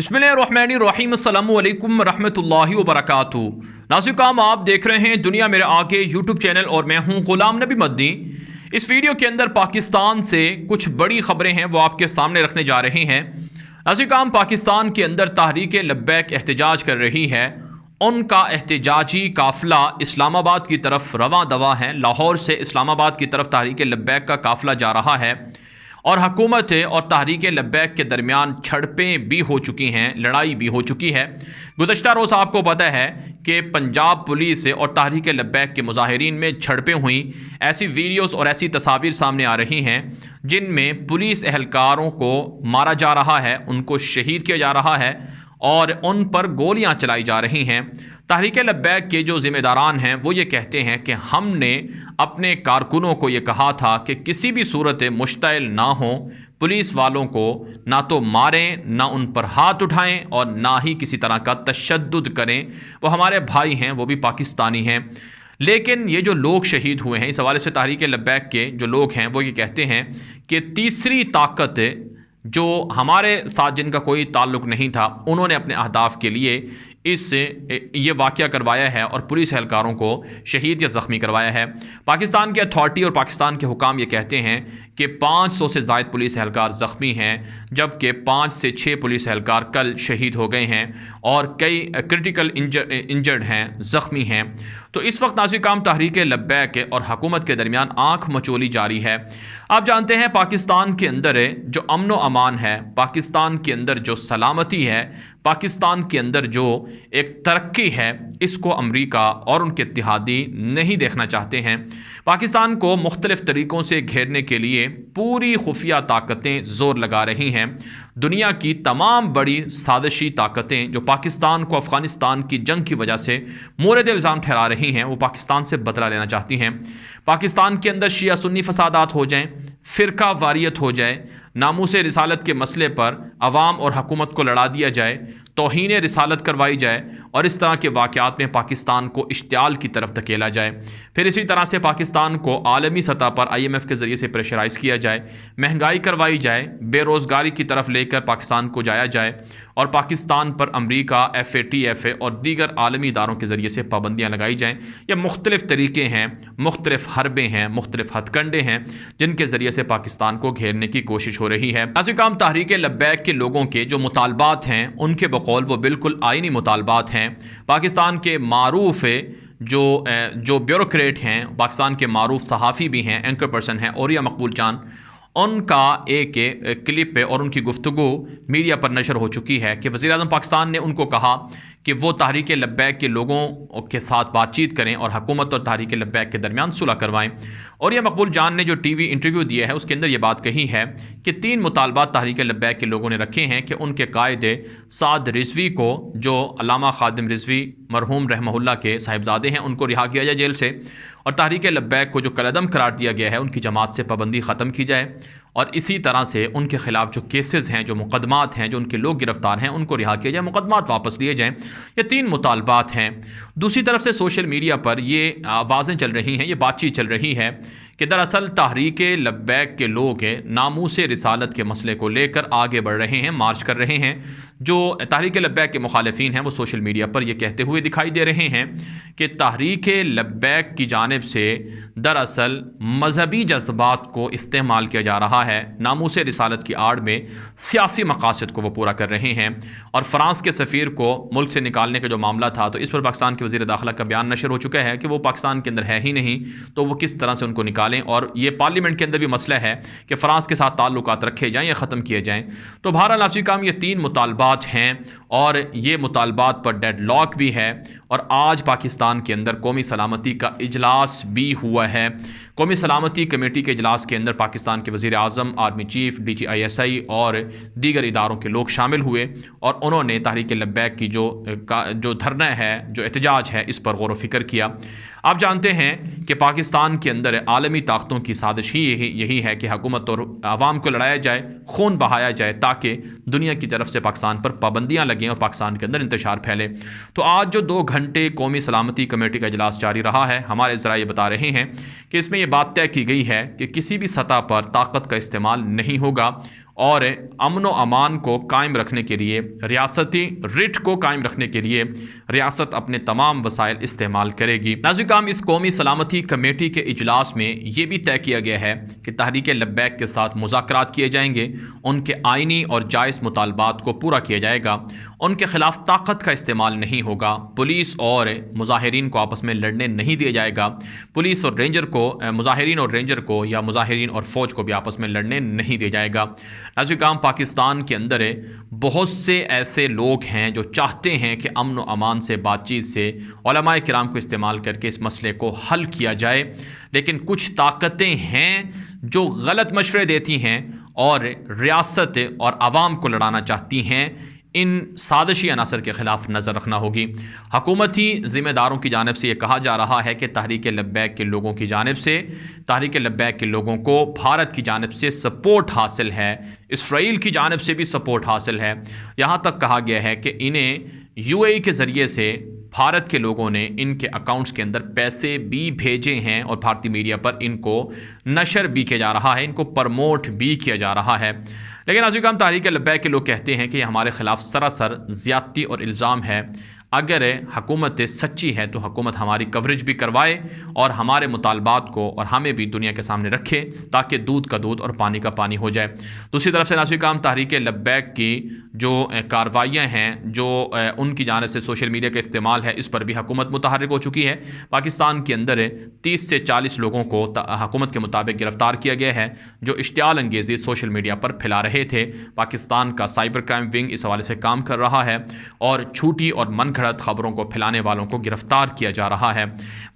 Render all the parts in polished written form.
बिस्मिल्लाहिर्रहमानिर्रहीम अस्सलामु अलैकुम रहमतुल्लाहि व बरकातुहू। नाज़रीन काम आप देख रहे हैं दुनिया मेरे आगे यूट्यूब चैनल और मैं हूं गुलाम नबी मदनी। इस वीडियो के अंदर पाकिस्तान से कुछ बड़ी खबरें हैं वो आपके सामने रखने जा रहे हैं। नाज़रीन काम पाकिस्तान के अंदर तहरीक लब्बैक एहतजाज कर रही है। उनका एहतजाजी काफ़िला इस्लामाबाद की तरफ रवां दवा है। लाहौर से इस्लामाबाद की तरफ तहरीक लब्बैक का काफ़िला जा रहा है और हुकूमत और तहरीक लब्बैक के दरमियान झड़पें भी हो चुकी हैं, लड़ाई भी हो चुकी है। गुज़श्ता रोज़ आपको पता है कि पंजाब पुलिस और तहरीक लब्बैक के मुजाहिरीन में झड़पें हुई। ऐसी वीडियोस और ऐसी तस्वीर सामने आ रही हैं जिनमें पुलिस एहलकारों को मारा जा रहा है, उनको शहीद किया जा रहा है और उन पर गोलियां चलाई जा रही हैं। तहरीक लब्बैक के जो ज़िम्मेदारान हैं वो ये कहते हैं कि हमने अपने कारकुनों को ये कहा था कि किसी भी सूरत मुश्तइल ना हो, पुलिस वालों को ना तो मारें, ना उन पर हाथ उठाएं और ना ही किसी तरह का तशद्दुद करें। वो हमारे भाई हैं, वो भी पाकिस्तानी हैं। लेकिन ये जो लोग शहीद हुए हैं, इस हवाले से तहरीक लब्बैक के जो लोग हैं वो ये कहते हैं कि तीसरी ताकत जो हमारे साथ जिनका कोई ताल्लुक़ नहीं था, उन्होंने अपने अहदाफ के लिए ये वाक़या करवाया है और पुलिस एहलकारों को शहीद या ज़ख्मी करवाया है। पाकिस्तान के अथॉरिटी और पाकिस्तान के हुकाम ये कहते हैं कि 500 से ज़ायद पुलिस एहलकार ज़ख्मी हैं, जबकि 5 से 6 पुलिस एहलकार कल शहीद हो गए हैं और कई क्रिटिकल इंजर्ड हैं, ज़ख्मी हैं। तो इस वक्त नाज़रीन काम तहरीक लब्बैक और हुकूमत के दरमियान आँख मचोली जारी है। आप जानते हैं पाकिस्तान के अंदर जो अमन व अमान है, पाकिस्तान के अंदर जो सलामती है, पाकिस्तान के अंदर जो एक तरक्की है, इसको अमरीका और उनके इत्तेहादी नहीं देखना चाहते हैं। पाकिस्तान को मुख्तलिफ़ तरीक़ों से घेरने के लिए पूरी खुफिया ताकतें ज़ोर लगा रही हैं। दुनिया की तमाम बड़ी साजिशी ताकतें जो पाकिस्तान को अफ़गानिस्तान की जंग की वजह से मोरद इल्ज़ाम ठहरा रही हैं, वो पाकिस्तान से बदला लेना चाहती हैं। पाकिस्तान के अंदर शिया सुन्नी फसादात हो जाएँ, फ़िरका वारियत हो जाए, नामूस रिसालत के मसले पर अवाम और हुकूमत को लड़ा दिया जाए, तौहीन रिसालत करवाई जाए और इस तरह के वाक़यात में पाकिस्तान को इश्तियाल की तरफ धकेला जाए। फिर इसी तरह से पाकिस्तान को आलमी सतह पर IMF के ज़रिए से प्रेशराइज़ किया जाए, महंगाई करवाई जाए, बेरोज़गारी की तरफ लेकर पाकिस्तान को जाया जाए और पाकिस्तान पर अमरीका, FATF और दीगर आलमी इदारों के ज़रिए से पाबंदियाँ लगाई जाएँ। ये मुख्तलिफ़ तरीक़े हैं, मुख्तलिफ़ हरबे हैं, मुख्तलिफ़ हथकंडे हैं जिनके ज़रिए से पाकिस्तान को घेरने की कोशिश हो रही है। नाज़रीन काम तहरीक लब्बैक के लोगों के जो मुतालबात हैं उनके बकौल वो बिल्कुल आईनी मुतालबात हैं। पाकिस्तान के मारूफ जो ब्यूरोक्रेट हैं, पाकिस्तान के मारूफ सहाफ़ी भी हैं, एंकर पर्सन हैं औरिया मकबूल जान, उनका एक क्लिप और उनकी गुफ्तगू मीडिया पर नशर हो चुकी है कि वज़ीर-ए-आज़म पाकिस्तान ने उनको कहा कि वो तहरीक लब्बैक के लोगों के साथ बातचीत करें और हुकूमत और तहरीक लब्बैक के दरमियान सुलह करवाएं। और ये मकबूल जान ने जो TV इंटरव्यू दिया है उसके अंदर ये बात कही है कि 3 मुतालबात तहरीक लब्बैक के लोगों ने रखे हैं कि उनके कायद साद रिजवी को, जो अल्लामा खादिम रिजवी मरहूम रहमहुल्लाह के साहिबजादे हैं, उनको रिहा किया जाए जेल से और तहरीक लब्बैक को जो कलअदम करार दिया गया है उनकी जमात से पाबंदी ख़त्म की जाए और इसी तरह से उनके ख़िलाफ़ जो केसेस हैं, जो मुकदमात हैं, जो उनके लोग गिरफ़्तार हैं, उनको रिहा किया जाए, मुकदमात वापस लिए जाएँ। ये 3 मुतालबात हैं। दूसरी तरफ से सोशल मीडिया पर ये आवाज़ें चल रही हैं, ये बातचीत चल रही है कि दरअसल तहरीक लब्बैक के लोग नामूस रिसालत के मसले को लेकर आगे बढ़ रहे हैं, मार्च कर रहे हैं। जो तहरीक लब्बैक के मुखालिफिन हैं वो सोशल मीडिया पर ये कहते हुए दिखाई दे रहे हैं कि तहरीक लब्बैक की जानिब से दरअसल मजहबी जज्बात को इस्तेमाल किया जा रहा है, नामूस रिसालत की आड़ में सियासी मकासद को वो पूरा कर रहे हैं। और फ़्रांस के सफ़ीर को मुल्क से निकालने का जो मामला था, तो इस पर पाकिस्तान के वज़ीर दाखिला का बयान नशर हो चुका है कि वो पाकिस्तान के अंदर है ही नहीं, तो वो किस तरह से उनको निकालें। और ये पार्लियामेंट के अंदर भी मसला है कि फ़्रांस के साथ ताल्लुकात रखे जाएँ या ख़त्म किए जाएँ। तो बहरहाल नाज़रीन काम ये 3 मुतालबात हैं और ये मुतालबात पर डेडलॉक भी है। और आज पाकिस्तान के अंदर कौमी सलामती का इजलास भी हुआ है। कौमी सलामती कमेटी के इजलास के अंदर पाकिस्तान के वज़ीर आज़म, आर्मी चीफ, DGISI और दीगर इदारों के लोग शामिल हुए और उन्होंने तहरीक लब्बैक की जो धरना है, जो एहतजाज है, इस पर गौर व फिक्र किया। आप जानते हैं कि पाकिस्तान के अंदर आलमी ताकतों की साजिश ही यही है कि हुकूमत और आवाम को लड़ाया जाए, खून बहाया जाए, ताकि दुनिया की तरफ से पाकिस्तान पर पाबंदियाँ लगें और पाकिस्तान के अंदर इंतशार फैले। तो आज जो 2 घंटे कौमी सलामती कमेटी का इजलास जारी रहा है, हमारे ज़राए बता रहे हैं कि इसमें यह बात तय की गई है कि किसी भी सतह पर ताकत का इस्तेमाल नहीं होगा اور امن و امان کو قائم رکھنے کے لیے، ریاستی رٹ کو قائم رکھنے کے لیے ریاست اپنے تمام وسائل استعمال کرے گی۔ ناظرین کرام، اس قومی سلامتی کمیٹی کے اجلاس میں یہ بھی طے کیا گیا ہے کہ تحریک لبیک کے ساتھ مذاکرات کیے جائیں گے، ان کے آئینی اور جائز مطالبات کو پورا کیا جائے گا، ان کے خلاف طاقت کا استعمال نہیں ہوگا، پولیس اور مظاہرین کو آپس میں لڑنے نہیں دیا جائے گا، پولیس اور رینجر کو، مظاہرین اور رینجر کو یا مظاہرین اور فوج کو بھی آپس میں لڑنے نہیں دیا جائے گا۔ ناظرین کرام، پاکستان کے اندر بہت سے ایسے لوگ ہیں جو چاہتے ہیں کہ امن و امان سے، بات چیت سے، علماء کرام کو استعمال کر کے اس مسئلے کو حل کیا جائے، لیکن کچھ طاقتیں ہیں جو غلط مشورے دیتی ہیں اور ریاست اور عوام کو لڑانا چاہتی ہیں۔ ان سازشی عناصر کے خلاف نظر رکھنا ہوگی۔ حکومتی ذمہ داروں کی جانب سے یہ کہا جا رہا ہے کہ تحریک لبیک کے لوگوں کی جانب سے، تحریک لبیک کے لوگوں کو بھارت کی جانب سے سپورٹ حاصل ہے، اسرائیل کی جانب سے بھی سپورٹ حاصل ہے۔ یہاں تک کہا گیا ہے کہ انہیں UAE کے ذریعے سے بھارت کے لوگوں نے ان کے اکاؤنٹس کے اندر پیسے بھی بھیجے ہیں اور بھارتی میڈیا پر ان کو نشر بھی کیا جا رہا ہے، ان کو پرموٹ بھی کیا جا رہا ہے۔ لیکن ناظرین کرام، تحریک لبیک کے لوگ کہتے ہیں کہ یہ ہمارے خلاف سراسر زیادتی اور الزام ہے۔ اگر حکومت سچی ہے تو حکومت ہماری کوریج بھی کروائے اور ہمارے مطالبات کو اور ہمیں بھی دنیا کے سامنے رکھے تاکہ دودھ کا دودھ اور پانی کا پانی ہو جائے۔ دوسری طرف سے ناظرین کرام، تحریک لبیک کی جو کارروائیاں ہیں، جو ان کی جانب سے سوشل میڈیا کا استعمال ہے، اس پر بھی حکومت متحرک ہو چکی ہے۔ پاکستان کے اندر 30 سے 40 لوگوں کو حکومت کے مطابق گرفتار کیا گیا ہے جو اشتعال انگیزی سوشل میڈیا پر پھیلا رہے تھے۔ پاکستان کا سائبر کرائم ونگ اس حوالے سے کام کر رہا ہے اور جھوٹی اور من گھڑت خبروں کو پھیلانے والوں کو گرفتار کیا جا رہا ہے۔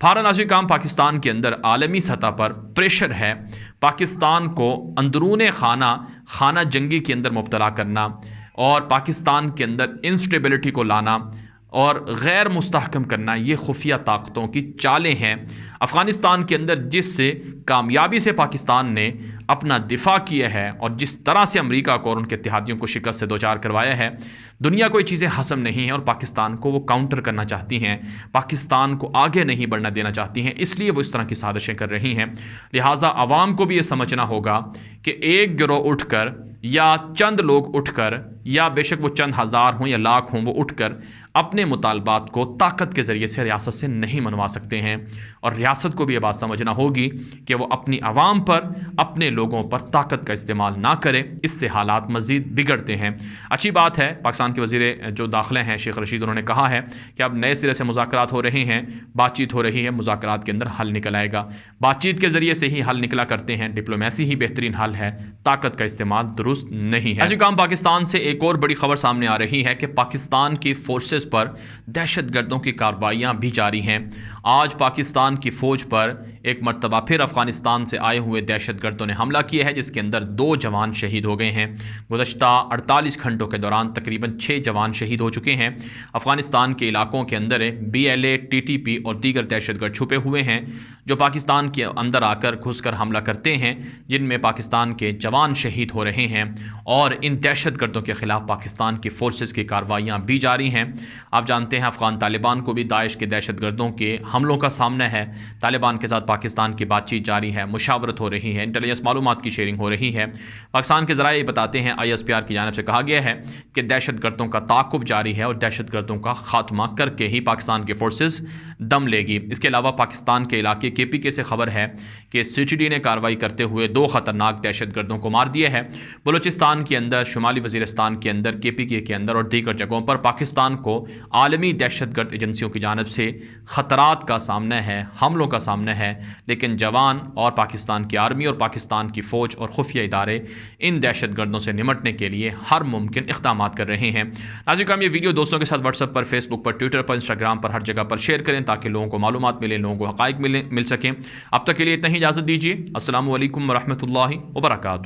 ناظرین کرام، پاکستان کے اندر عالمی سطح پر پریشر ہے پاکستان کو اندرون خانہ جنگی کے اندر مبتلا کرنا اور پاکستان کے اندر انسٹیبلٹی کو لانا اور غیر مستحکم کرنا، یہ خفیہ طاقتوں کی چالیں ہیں۔ افغانستان کے اندر جس کامیابی سے پاکستان نے اپنا دفاع کیا ہے اور جس طرح سے امریکہ کو اور ان کے اتحادیوں کو شکست سے دوچار کروایا ہے، دنیا کو یہ چیزیں ہضم نہیں ہیں اور پاکستان کو وہ کاؤنٹر کرنا چاہتی ہیں، پاکستان کو آگے نہیں بڑھنا دینا چاہتی ہیں، اس لیے وہ اس طرح کی سازشیں کر رہی ہیں۔ لہٰذا عوام کو بھی یہ سمجھنا ہوگا کہ ایک گروہ اٹھ کر یا چند لوگ اٹھ کر یا بے شک وہ چند ہزار ہوں یا لاکھ ہوں، وہ اٹھ کر اپنے مطالبات کو طاقت کے ذریعے سے ریاست سے نہیں منوا سکتے ہیں، اور ریاست کو بھی یہ بات سمجھنا ہوگی کہ وہ اپنی عوام پر، اپنے لوگوں پر طاقت کا استعمال نہ کرے، اس سے حالات مزید بگڑتے ہیں۔ اچھی بات ہے، پاکستان کے وزیر جو داخلہ ہیں شیخ رشید، انہوں نے کہا ہے کہ اب نئے سرے سے مذاکرات ہو رہے ہیں، بات چیت ہو رہی ہے، مذاکرات کے اندر حل نکل آئے گا، بات چیت کے ذریعے سے ہی حل نکلا کرتے ہیں، ڈپلومیسی ہی بہترین حل ہے، طاقت کا استعمال درست نہیں ہے۔ ایسی کام پاکستان سے ایک اور بڑی خبر سامنے آ رہی ہے کہ پاکستان کی فورسز پر دہشت گردوں کی کارروائیاں بھی جاری ہیں۔ آج پاکستان کی فوج پر ایک مرتبہ پھر افغانستان سے آئے ہوئے دہشت گردوں نے حملہ کیا ہے، جس کے اندر 2 جوان شہید ہو گئے ہیں۔ گزشتہ 48 گھنٹوں کے دوران تقریباً 6 جوان شہید ہو چکے ہیں۔ افغانستان کے علاقوں کے اندر BLA، TTP اور دیگر دہشت گرد چھپے ہوئے ہیں جو پاکستان کے اندر آ کر گھس کر حملہ کرتے ہیں، جن میں پاکستان کے جوان شہید ہو رہے ہیں، اور ان دہشت گردوں کے خلاف پاکستان کی فورسز کی کارروائیاں بھی جاری ہیں۔ آپ جانتے ہیں افغان طالبان کو بھی داعش کے دہشت گردوں کے حملوں کا سامنا ہے، طالبان کے ساتھ پاکستان کی بات چیت جاری ہے، مشاورت ہو رہی ہے، انٹیلیجنس معلومات کی شیئرنگ ہو رہی ہے۔ پاکستان کے ذرائع یہ بتاتے ہیں، ISPR کی جانب سے کہا گیا ہے کہ دہشت گردوں کا تعاقب جاری ہے اور دہشت گردوں کا خاتمہ کر کے ہی پاکستان کی فورسز دم لے گی۔ اس کے علاوہ پاکستان کے علاقے KPK سے خبر ہے کہ CTD نے کارروائی کرتے ہوئے 2 خطرناک دہشت گردوں کو مار دیا ہے۔ بلوچستان کے اندر، شمالی وزیرستان کے اندر، KPK کے اندر اور دیگر جگہوں پر پاکستان کو عالمی دہشت گرد ایجنسیوں کی جانب سے خطرات کا سامنا ہے، حملوں کا سامنا ہے، لیکن جوان اور پاکستان کی آرمی اور پاکستان کی فوج اور خفیہ ادارے ان دہشت گردوں سے نمٹنے کے لیے ہر ممکن اقدامات کر رہے ہیں۔ ناظرین کرام، یہ ویڈیو دوستوں کے ساتھ واٹس ایپ پر، فیس بک پر، ٹویٹر پر، انسٹاگرام پر، ہر جگہ پر شیئر کریں تاکہ لوگوں کو معلومات ملے، لوگوں کو حقائق مل سکیں۔ اب تک کے لیے اتنا ہی اجازت دیجیے۔ السلام علیکم ورحمۃ اللہ وبرکاتہ۔